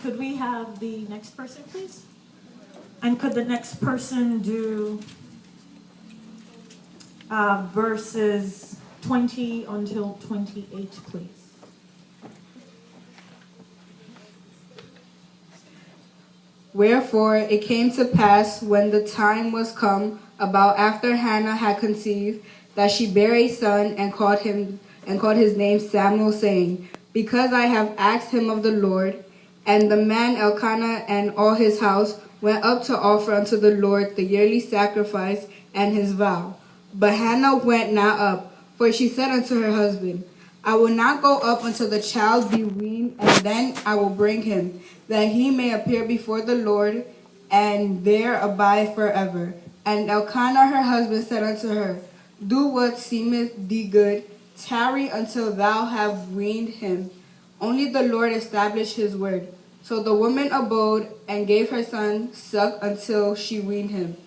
Could we have the next person, please? And could the next person do verses 20 until 28, please? Wherefore it came to pass, when the time was come, about after Hannah had conceived, that she bare a son, and called his name Samuel, saying, Because I have asked him of the Lord. And the man Elkanah and all his house went up to offer unto the Lord the yearly sacrifice and his vow. But Hannah went not up, for she said unto her husband, I will not go up until the child be weaned, and then I will bring him, that he may appear before the Lord, and there abide forever. And Elkanah her husband said unto her, Do what seemeth thee good, tarry until thou have weaned him. Only the Lord established his word. So the woman abode, and gave her son suck until she weaned him.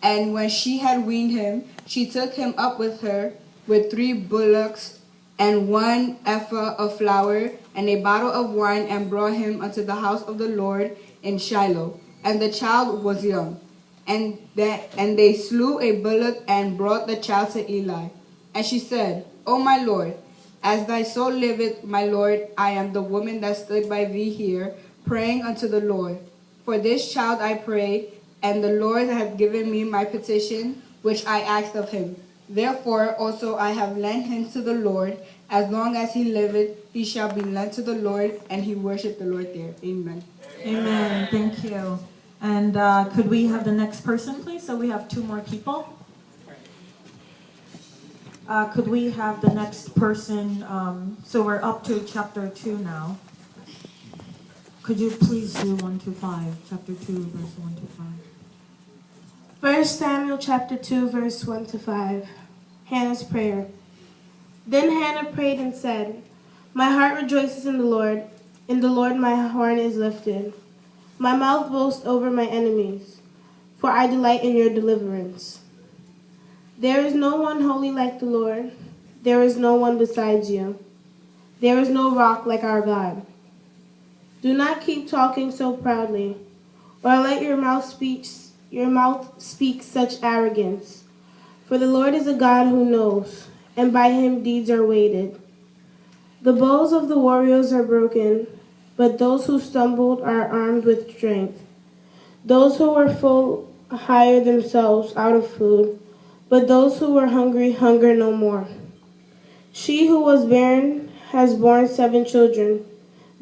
And when she had weaned him, she took him up with her, with 3 bullocks, and 1 ephah of flour, and a bottle of wine, and brought him unto the house of the Lord in Shiloh. And the child was young. And they slew a bullock, and brought the child to Eli. And she said, O my Lord, as thy soul liveth, my Lord, I am the woman that stood by thee here, praying unto the Lord. For this child I pray, and the Lord hath given me my petition, which I asked of him. Therefore also I have lent him to the Lord. As long as he liveth, he shall be lent to the Lord, and he worshiped the Lord there. Amen. Amen. Thank you. And could we have the next person, please? So we have 2 more people. Could we have the next person? So we're up to chapter 2 now. Could you please do 1 to 5? Chapter 2, verse 1 to 5. 1 Samuel chapter 2, verse 1 to 5. Hannah's prayer. Then Hannah prayed and said, My heart rejoices in the Lord. In the Lord my horn is lifted. My mouth boasts over my enemies, for I delight in your deliverance. There is no one holy like the Lord. There is no one besides you. There is no rock like our God. Do not keep talking so proudly, or let your mouth speak such arrogance. For the Lord is a God who knows, and by him deeds are weighted. The bows of the warriors are broken, but those who stumbled are armed with strength. Those who were full hire themselves out of food, but those who were hungry hunger no more. She who was barren has borne 7 children,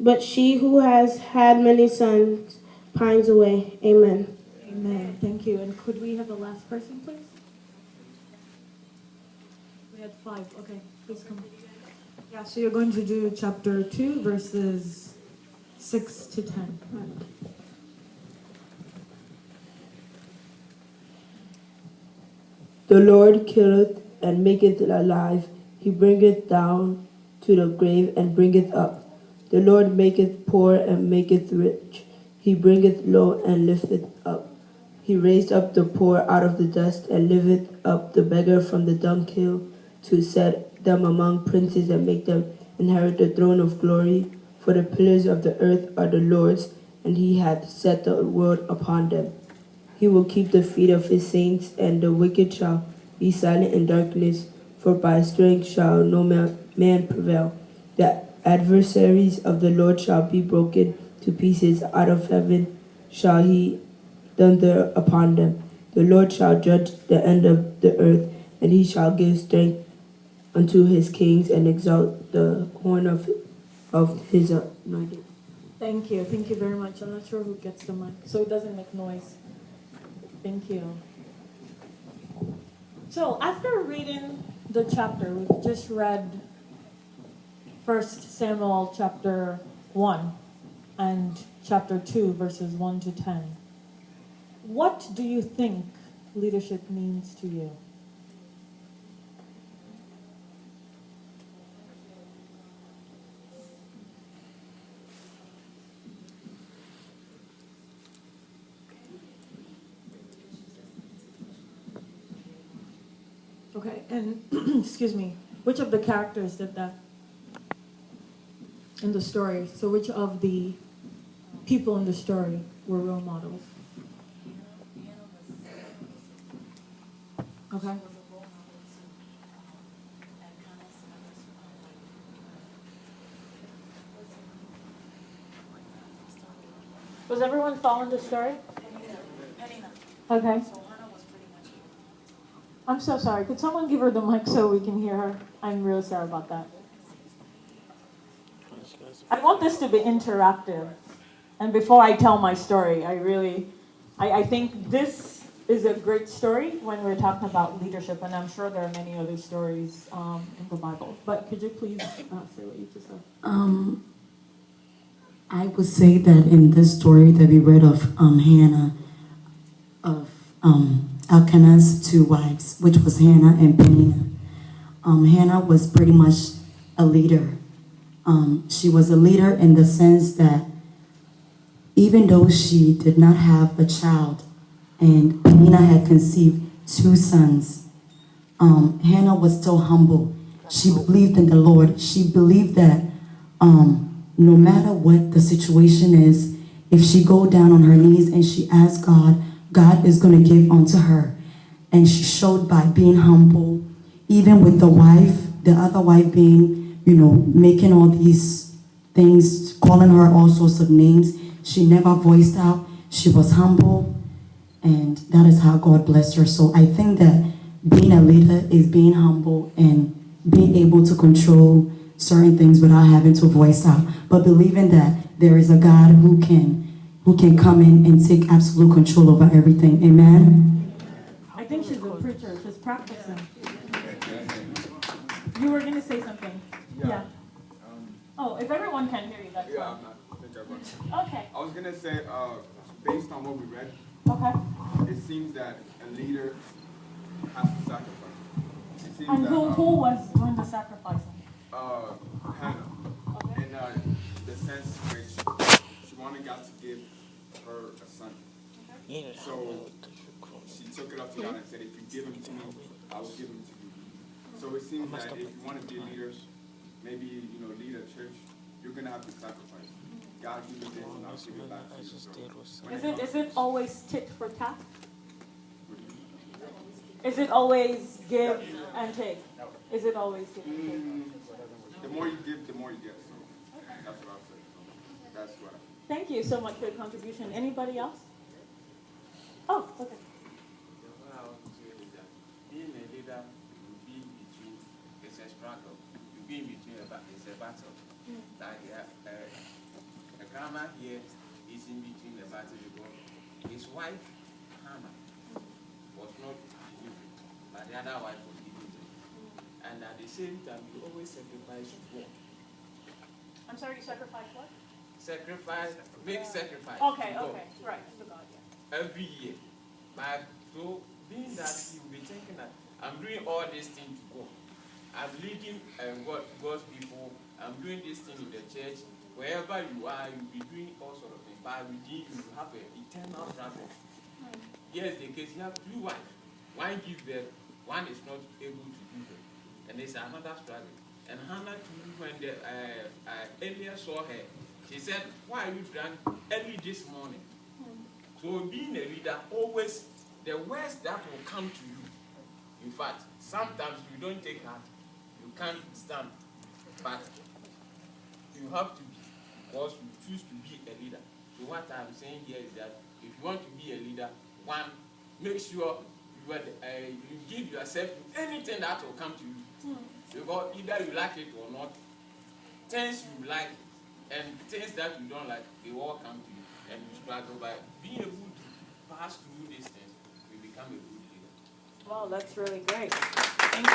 but she who has had many sons pines away. Amen. Amen. Thank you. And could we have the last person, please? We had 5. Okay, please come. Yeah, so you're going to do chapter 2, verses 6 to 10. The Lord killeth and maketh alive. He bringeth down to the grave and bringeth up. The Lord maketh poor and maketh rich. He bringeth low and lifteth up. He raised up the poor out of the dust, and lifteth up the beggar from the dunghill, to set them among princes, and make them inherit the throne of glory. For the pillars of the earth are the Lord's, and he hath set the world upon them. He will keep the feet of his saints, and the wicked shall be silent in darkness, for by strength shall no man prevail. The adversaries of the Lord shall be broken to pieces. Out of heaven shall he thunder upon them. The Lord shall judge the end of the earth, and he shall give strength unto his kings, and exalt the horn of his anointed. Thank you. Thank you very much. I'm not sure who gets the mic, so it doesn't make noise. Thank you. So after reading the chapter, we've just read 1 Samuel chapter 1 and chapter 2, verses 1 to 10. What do you think leadership means to you? Okay, and excuse me, which of the characters did that in the story? So which of the people in the story were role models. Okay. Was everyone following the story? Okay. I'm so sorry. Could someone give her the mic so we can hear her? I'm really sorry about that. I want this to be interactive. And before I tell my story, I think this is a great story when we're talking about leadership, and I'm sure there are many other stories in the Bible. But could you please say what you just said? I would say that in this story that we read of Hannah, of Elkanah's two wives, which was Hannah and Peninnah. Hannah was pretty much a leader. She was a leader in the sense that even though she did not have a child and Peninnah had conceived two sons, Hannah was still humble. She believed in the Lord. She believed that no matter what the situation is, if she go down on her knees and she asks God, God is going to give unto her. And she showed by being humble, even with the wife, the other wife being, making all these things, calling her all sorts of names. She never voiced out. She was humble. And that is how God blessed her. So I think that being a leader is being humble and being able to control certain things without having to voice out, but believing that there is a God who can come in and take absolute control over everything. Amen. I think she's a preacher. She's practicing. You were going to say something. Yeah. Oh, if everyone can hear you, that's fine. I'm not. I think everyone. Okay. I was gonna say, based on what we read, Okay. it seems that a leader has to sacrifice. It seems And that, who was doing the sacrificing? Hannah, Okay. in the sense which she wanted God to give her a son. So she took it up to God and said, if you give him to me, I will give him to you. So it seems that if you want to be a leader, maybe, lead a church, you're going to have to sacrifice. God give you this and I'll give it back to you. So Is it always tit for tat? Is it always give and take? Is it always give and take? The more you give, the more you get. So that's what I'll say. So that's what. Thank you so much for your contribution. Anybody else? Oh, okay. What I want to say is that being a leader, you be in between, it's a struggle. You be in between, it's a battle. Like a grandma here is in between the battle because his wife, Hannah, was not given, but the other wife was given to him. And at the same time, you always sacrifice what? I'm sorry, you sacrifice what? Sacrifice, make sacrifice. Okay, to God. okay, right, to God, yeah. Every year. But so being that you'll be thinking that I'm doing all these things to God. I'm leading God's people. I'm doing this thing in the church. Wherever you are, you'll be doing all sort of things. But within you have an eternal struggle. Yes, the case you have two wives. One gives birth, one is not able to give birth. And there's another struggle. And Hannah too, when Eliah saw her, she said, why are you drunk early this morning? So being a leader, always the worst that will come to you. In fact, sometimes you don't take heart. You can't stand. But you have to be, because you choose to be a leader. So what I'm saying here is that if you want to be a leader, one, make sure you give yourself to anything that will come to you. Because either you like it or not, things you like and things that you don't like, they all come to you. And you struggle by being able to pass through these things, you become a good leader. Wow, that's really great. Thank you.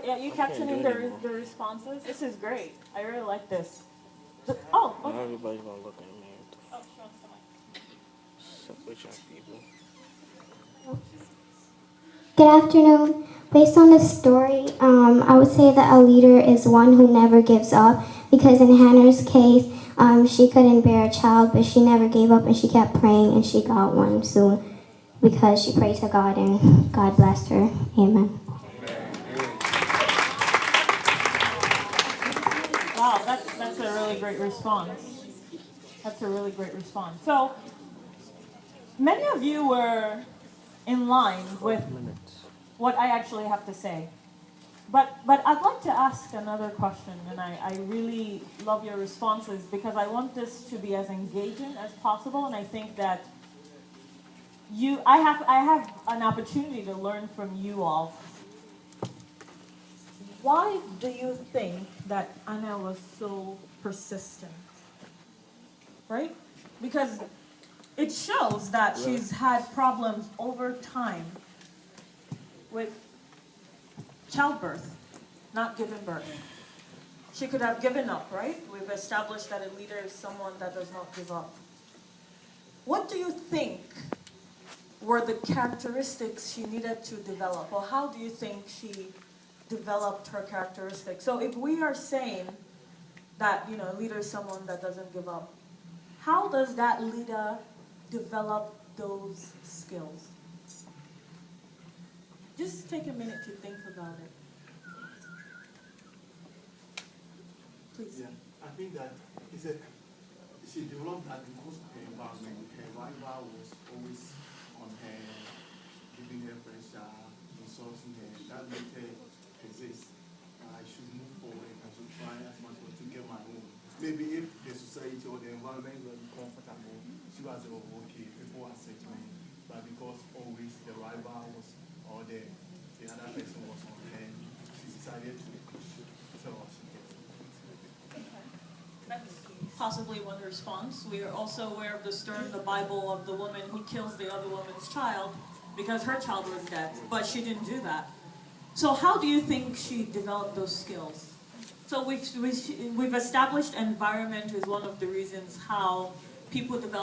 Are you capturing the responses? This is great. I really like this. Oh, okay. Everybody's gonna look at me. Oh, she wants the mic. Separate your people. Good afternoon. Based on this story, I would say that a leader is one who never gives up, because in Hannah's case, she couldn't bear a child, but she never gave up and she kept praying and she got one soon because she prayed to God and God blessed her. Amen. Wow, that's a really great response. That's a really great response. So, many of you were in line with what I actually have to say. But I'd like to ask another question, and I really love your responses because I want this to be as engaging as possible, and I think that I have an opportunity to learn from you all. Why do you think that Anna was so persistent? Right? Because it shows that she's had problems over time with childbirth, not giving birth. She could have given up, right? We've established that a leader is someone that does not give up. What do you think were the characteristics she needed to develop? Or how do you think she developed her characteristics? So if we are saying that, a leader is someone that doesn't give up, how does that leader develop those skills? Just take a minute to think about it. Please. Yeah, I think that she developed that because of her environment. Her rival was always on her, giving her pressure, insulting her. That made her exist. I should move forward. I should try as much as to get my own. Maybe if the society or the environment was comfortable, she was okay, people accept me. But because always the rival was all there, the other person was on her, she decided to tell us. Possibly one response. We are also aware of the story in the Bible of the woman who kills the other woman's child because her child was dead, but she didn't do that. So how do you think she developed those skills? So we've established environment is one of the reasons how people develop